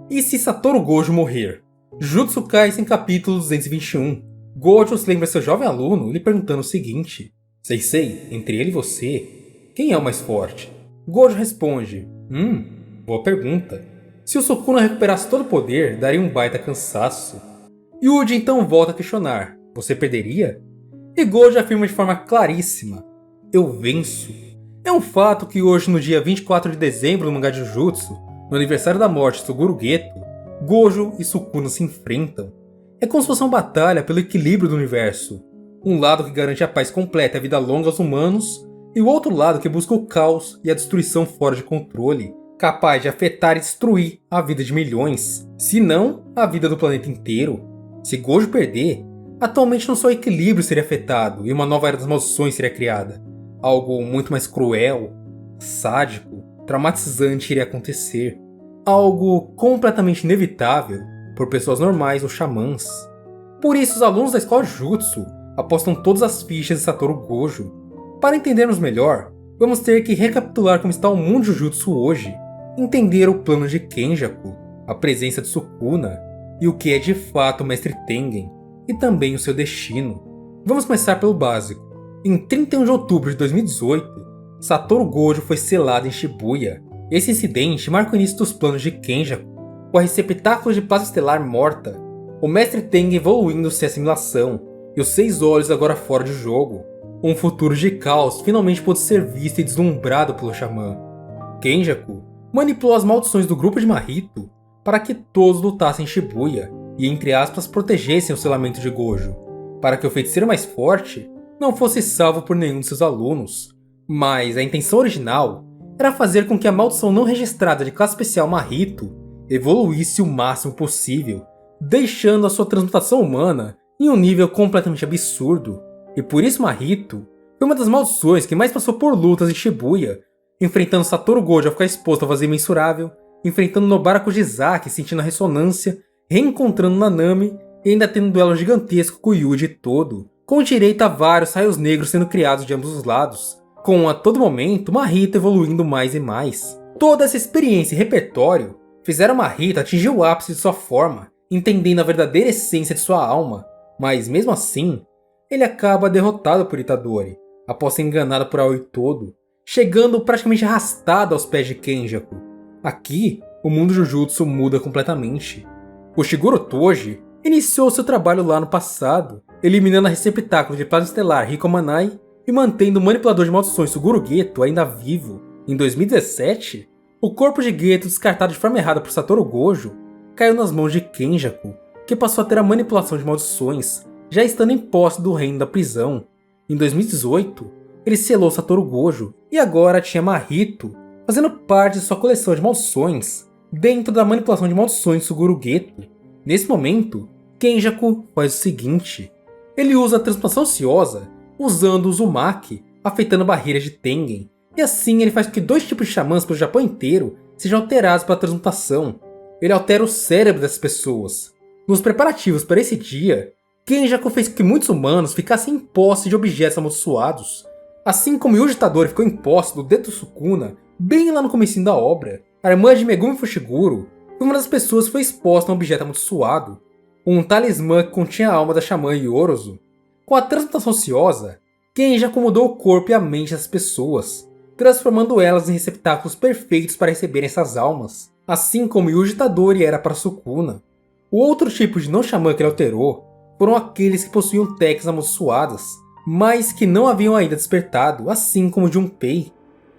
E se Satoru Gojo morrer? Jujutsu Kaisen capítulo 221. Gojo se lembra seu jovem aluno lhe perguntando o seguinte: Sensei, entre ele e você, quem é o mais forte? Gojo responde: boa pergunta. Se o Sukuna recuperasse todo o poder, daria um baita cansaço. Yuji então volta a questionar: você perderia? E Gojo afirma de forma claríssima: eu venço. É um fato que hoje, no dia 24 de dezembro do mangá de Jujutsu, no aniversário da morte de Suguru Geto, Gojo e Sukuna se enfrentam. É como se fosse uma batalha pelo equilíbrio do universo. Um lado que garante a paz completa e a vida longa aos humanos, e o outro lado que busca o caos e a destruição fora de controle, capaz de afetar e destruir a vida de milhões, se não a vida do planeta inteiro. Se Gojo perder, atualmente não só o equilíbrio seria afetado e uma nova era das maldições seria criada. Algo muito mais cruel, sádico, traumatizante iria acontecer. Algo completamente inevitável por pessoas normais ou xamãs. Por isso, os alunos da escola Jutsu apostam todas as fichas em Satoru Gojo. Para entendermos melhor, vamos ter que recapitular como está o mundo de Jujutsu hoje, entender o plano de Kenjaku, a presença de Sukuna e o que é de fato o Mestre Tengen, e também o seu destino. Vamos começar pelo básico. Em 31 de outubro de 2018, Satoru Gojo foi selado em Shibuya. Esse incidente marca o início dos planos de Kenjaku, com a receptáculo de plasma estelar morta, o Mestre Tengen evoluindo sem assimilação, e os 6 olhos agora fora de jogo. Um futuro de caos finalmente pôde ser visto e deslumbrado pelo xamã. Kenjaku manipulou as maldições do grupo de Mahito para que todos lutassem em Shibuya e, entre aspas, protegessem o selamento de Gojo, para que o feiticeiro mais forte não fosse salvo por nenhum de seus alunos. Mas a intenção original era fazer com que a maldição não registrada de classe especial Mahito evoluísse o máximo possível, deixando a sua transmutação humana em um nível completamente absurdo. E por isso Mahito foi uma das maldições que mais passou por lutas em Shibuya, enfrentando Satoru Gojo a ficar exposto ao vazio imensurável, enfrentando Nobara Kujizaki sentindo a ressonância, reencontrando Nanami e ainda tendo um duelo gigantesco com o Yuji todo, com direito a vários raios negros sendo criados de ambos os lados, com a todo momento Mahito evoluindo mais e mais. Toda essa experiência e repertório fizeram Mahito atingir o ápice de sua forma, entendendo a verdadeira essência de sua alma, mas mesmo assim, ele acaba derrotado por Itadori, após ser enganado por Aoi todo, chegando praticamente arrastado aos pés de Kenjaku. Aqui, o mundo Jujutsu muda completamente. O Shiguro Toji iniciou seu trabalho lá no passado, eliminando a receptáculo de plasma estelar Hikomanai e mantendo o manipulador de maldições Suguru Geto ainda vivo. Em 2017, o corpo de Geto, descartado de forma errada por Satoru Gojo, caiu nas mãos de Kenjaku, que passou a ter a manipulação de maldições, já estando em posse do reino da prisão. Em 2018, ele selou Satoru Gojo e agora tinha Mahito fazendo parte de sua coleção de maldições dentro da manipulação de maldições de Suguru Geto. Nesse momento, Kenjaku faz o seguinte: ele usa a transmutação ociosa usando o Uzumaki, afetando barreiras de Tengen, e assim ele faz com que 2 tipos de xamãs pelo Japão inteiro sejam alterados pela transmutação. Ele altera o cérebro dessas pessoas. Nos preparativos para esse dia, Kenjaku fez com que muitos humanos ficassem em posse de objetos amaldiçoados. Assim como Yuji Tadori ficou em posse do dedo do Sukuna, bem lá no comecinho da obra, a irmã de Megumi Fushiguro foi uma das pessoas que foi exposta a um objeto amaldiçoado, um talismã que continha a alma da xamã Yorozu. Com a transmutação ociosa, Kenjaku mudou o corpo e a mente das pessoas, transformando elas em receptáculos perfeitos para receberem essas almas, assim como Yuji Tadori era para Sukuna. O outro tipo de não-xamã que ele alterou foram aqueles que possuíam técnicas amaldiçoadas, mas que não haviam ainda despertado, assim como Junpei.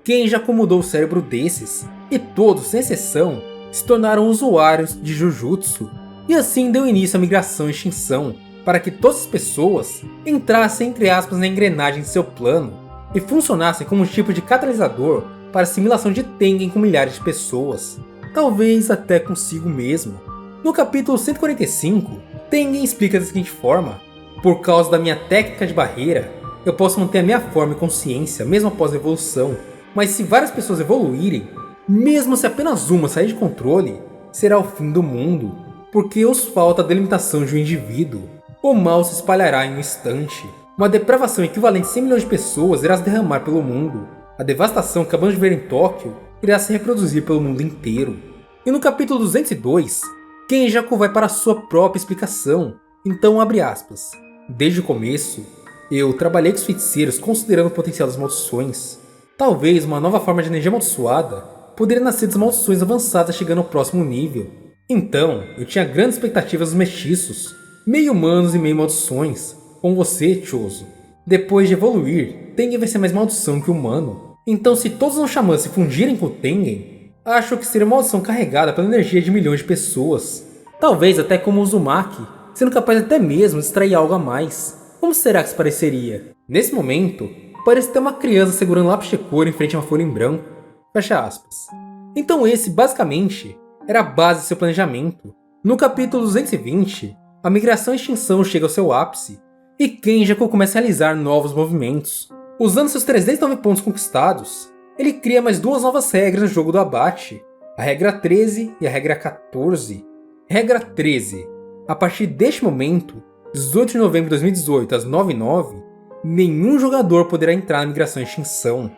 Kenjaku mudou o cérebro desses, e todos, sem exceção, se tornaram usuários de Jujutsu, e assim deu início à migração e extinção, para que todas as pessoas entrassem entre aspas na engrenagem de seu plano, e funcionassem como um tipo de catalisador para a assimilação de Tengen com milhares de pessoas, talvez até consigo mesmo. No capítulo 145, Tengen explica da seguinte forma: por causa da minha técnica de barreira, eu posso manter a minha forma e consciência mesmo após a evolução, mas se várias pessoas evoluírem, mesmo se apenas uma sair de controle, será o fim do mundo, porque os falta a delimitação de um indivíduo. O mal se espalhará em um instante. Uma depravação equivalente a 100 milhões de pessoas irá se derramar pelo mundo. A devastação que acabamos de ver em Tóquio irá se reproduzir pelo mundo inteiro. E no capítulo 202, Kenjaku vai para a sua própria explicação. Então, abre aspas. Desde o começo, eu trabalhei com os feiticeiros considerando o potencial das maldições. Talvez uma nova forma de energia amaldiçoada poderia nascer das maldições avançadas chegando ao próximo nível. Então, eu tinha grandes expectativas dos mestiços, meio humanos e meio maldições, como você, Choso. Depois de evoluir, Tengen vai ser mais maldição que humano. Então, se todos os xamãs se fundirem com o Tengen, acho que seria uma maldição carregada pela energia de milhões de pessoas. Talvez até como o Uzumaki, sendo capaz até mesmo de extrair algo a mais. Como será que isso pareceria? Nesse momento, parece ter uma criança segurando lápis de cor em frente a uma folha em branco. Fecha aspas. Então esse, basicamente, era a base de seu planejamento. No capítulo 220, a migração e extinção chega ao seu ápice, e Kenjaku começa a realizar novos movimentos. Usando seus 309 pontos conquistados, ele cria mais duas novas regras no jogo do abate, a regra 13 e a regra 14. Regra 13. A partir deste momento, 18 de novembro de 2018 às 9h09, nenhum jogador poderá entrar na migração e extinção.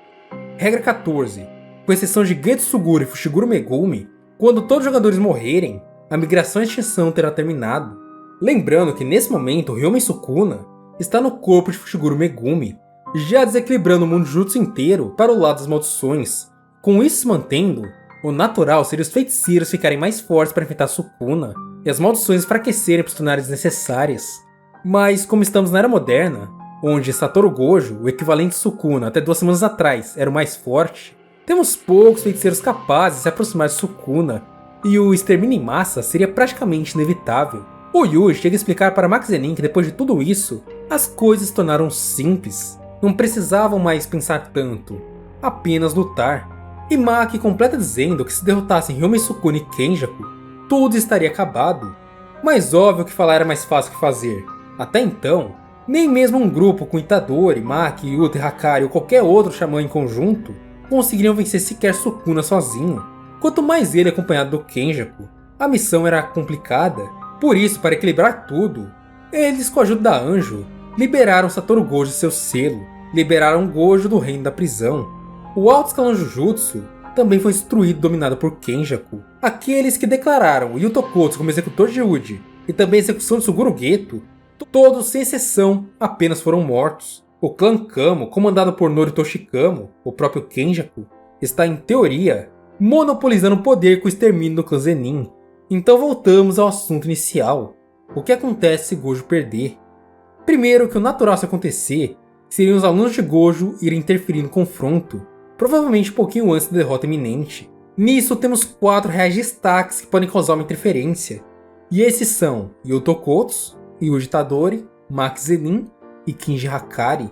Regra 14. Com exceção de Getsuguru e Fushiguro Megumi, quando todos os jogadores morrerem, a migração e extinção terá terminado. Lembrando que nesse momento Ryomen Sukuna está no corpo de Fushiguro Megumi, já desequilibrando o mundo jutsu inteiro para o lado das maldições. Com isso se mantendo, o natural seria os feiticeiros ficarem mais fortes para enfrentar Sukuna e as maldições enfraquecerem para se tornarem desnecessárias. Mas como estamos na era moderna, onde Satoru Gojo, o equivalente de Sukuna até 2 semanas atrás, era o mais forte, temos poucos feiticeiros capazes de se aproximar de Sukuna, e o extermínio em massa seria praticamente inevitável. O Yuji chega a explicar para Max Zenin que depois de tudo isso, as coisas se tornaram simples, não precisavam mais pensar tanto, apenas lutar. E Maki completa dizendo que se derrotassem Ryomen Sukuna e Kenjaku, tudo estaria acabado. Mas óbvio que falar era mais fácil que fazer. Até então, nem mesmo um grupo com Itadori, Maki, Yuta e Hakari ou qualquer outro xamã em conjunto conseguiriam vencer sequer Sukuna sozinho, quanto mais ele acompanhado do Kenjaku. A missão era complicada, por isso, para equilibrar tudo, eles, com a ajuda da Anjo, liberaram Satoru Gojo de seu selo, liberaram Gojo do reino da prisão. O alto escalão Jujutsu também foi destruído e dominado por Kenjaku. Aqueles que declararam o Yutokotsu como executor de Uji e também a execução de Suguru Geto, todos sem exceção apenas foram mortos. O clã Kamo, comandado por Noritoshi Kamo, o próprio Kenjaku, está em teoria monopolizando o poder com o extermínio do clã Zenin. Então voltamos ao assunto inicial. O que acontece se Gojo perder? Primeiro, que o natural se acontecer seriam os alunos de Gojo irem interferir no confronto, provavelmente um pouquinho antes da derrota iminente. Nisso temos 4 reais destaques que podem causar uma interferência, e esses são Yutokotsu, Yuji Tadori, Max Zenin e Kinji Hakari.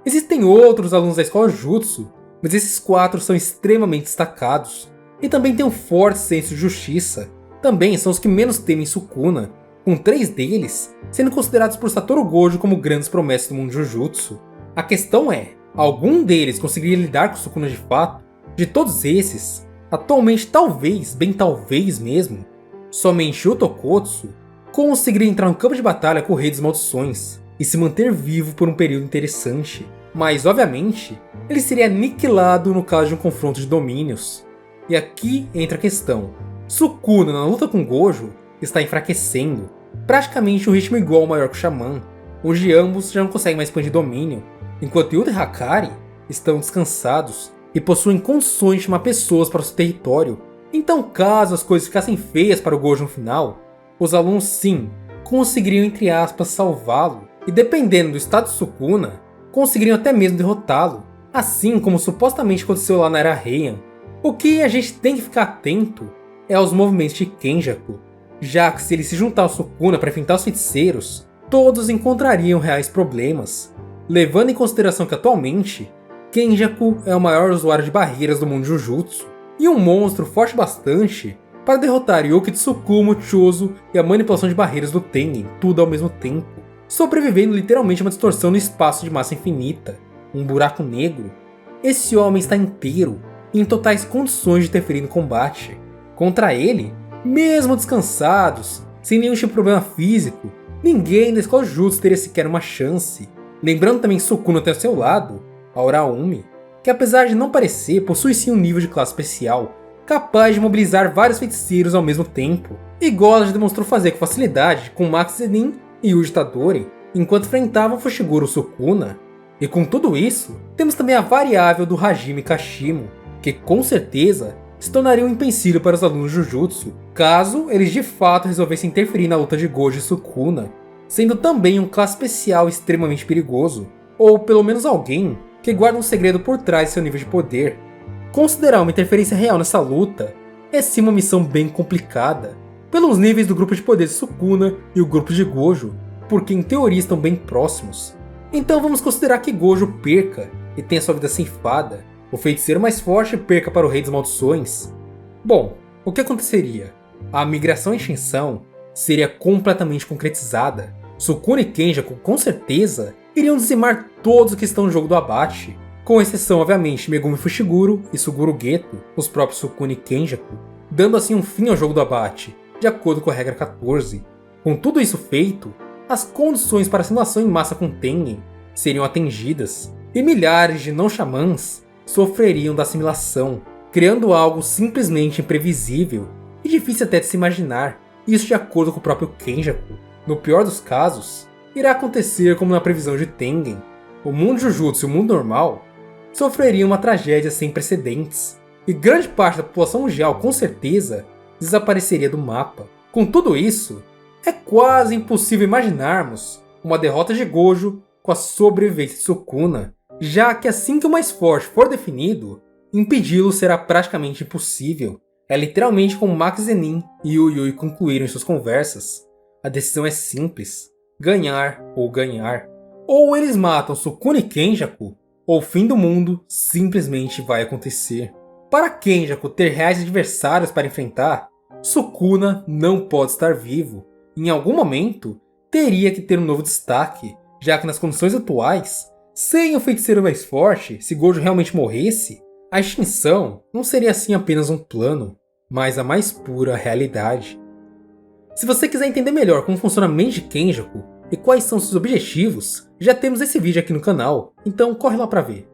Existem outros alunos da escola Jutsu, mas esses 4 são extremamente destacados, e também têm um forte senso de justiça. Também são os que menos temem Sukuna, com 3 deles sendo considerados por Satoru Gojo como grandes promessas do mundo Jujutsu. A questão é, algum deles conseguiria lidar com Sukuna de fato? De todos esses, atualmente talvez, bem talvez mesmo, somente Yutokotsu conseguiria entrar no campo de batalha com o Rei das Maldições e se manter vivo por um período interessante. Mas, obviamente, ele seria aniquilado no caso de um confronto de domínios. E aqui entra a questão. Sukuna, na luta com Gojo, está enfraquecendo, praticamente um ritmo igual ao maior que o Xamã, onde ambos já não conseguem mais expandir domínio, enquanto Yuta e Hakari estão descansados e possuem condições de chamar pessoas para o seu território. Então, caso as coisas ficassem feias para o Gojo no final, os alunos sim conseguiriam, entre aspas, salvá-lo, e dependendo do estado de Sukuna, conseguiriam até mesmo derrotá-lo, assim como supostamente aconteceu lá na Era Heian. O que a gente tem que ficar atento é aos movimentos de Kenjaku, já que se ele se juntar ao Sukuna para enfrentar os feiticeiros, todos encontrariam reais problemas, levando em consideração que atualmente, Kenjaku é o maior usuário de barreiras do mundo Jujutsu, e um monstro forte bastante para derrotar Yoki Tsukumo, Chozo e a manipulação de barreiras do Tengen, tudo ao mesmo tempo, sobrevivendo literalmente a uma distorção no espaço de massa infinita, um buraco negro. Esse homem está inteiro e em totais condições de interferir no combate. Contra ele, mesmo descansados, sem nenhum tipo de problema físico, ninguém da escola Jutsu teria sequer uma chance. Lembrando também que Sukuna tem ao seu lado a Oraumi, que apesar de não parecer, possui sim um nível de classe especial, capaz de mobilizar vários feiticeiros ao mesmo tempo, igual ela já demonstrou fazer com facilidade com Max Zenin e Yuji Tadori, enquanto enfrentavam Fushiguro Sukuna. E com tudo isso, temos também a variável do Hajime Kashimo, que com certeza se tornaria um empecilho para os alunos de Jujutsu, caso eles de fato resolvessem interferir na luta de Gojo e Sukuna, sendo também um classe especial extremamente perigoso, ou pelo menos alguém que guarda um segredo por trás de seu nível de poder. Considerar uma interferência real nessa luta é sim uma missão bem complicada, pelos níveis do grupo de poder de Sukuna e o grupo de Gojo, porque em teoria estão bem próximos. Então vamos considerar que Gojo perca e tenha sua vida ceifada, o feiticeiro mais forte perca para o Rei das Maldições. Bom, o que aconteceria? A migração em extinção seria completamente concretizada. Sukuna e Kenjaku com certeza iriam dizimar todos que estão no jogo do abate, com exceção obviamente Megumi Fushiguro e Suguru Geto, os próprios Sukuna e Kenjaku, dando assim um fim ao jogo do abate, de acordo com a regra 14. Com tudo isso feito, as condições para a simulação em massa com Tengen seriam atingidas, e milhares de não-xamãs sofreriam da assimilação, criando algo simplesmente imprevisível e difícil até de se imaginar, isso de acordo com o próprio Kenjaku. No pior dos casos, irá acontecer como na previsão de Tengen. O mundo Jujutsu e o mundo normal sofreriam uma tragédia sem precedentes, e grande parte da população mundial com certeza desapareceria do mapa. Com tudo isso, é quase impossível imaginarmos uma derrota de Gojo com a sobrevivência de Sukuna, já que assim que o mais forte for definido, impedi-lo será praticamente impossível. É literalmente como Max Zenin e Yu Yui concluíram em suas conversas. A decisão é simples, ganhar ou ganhar. Ou eles matam Sukuna e Kenjaku, ou o fim do mundo simplesmente vai acontecer. Para Kenjaku ter reais adversários para enfrentar, Sukuna não pode estar vivo. Em algum momento, teria que ter um novo destaque, já que nas condições atuais, sem o feiticeiro mais forte, se Gojo realmente morresse, a extinção não seria assim apenas um plano, mas a mais pura realidade. Se você quiser entender melhor como funciona a mente de Kenjaku e quais são seus objetivos, já temos esse vídeo aqui no canal, então corre lá pra ver.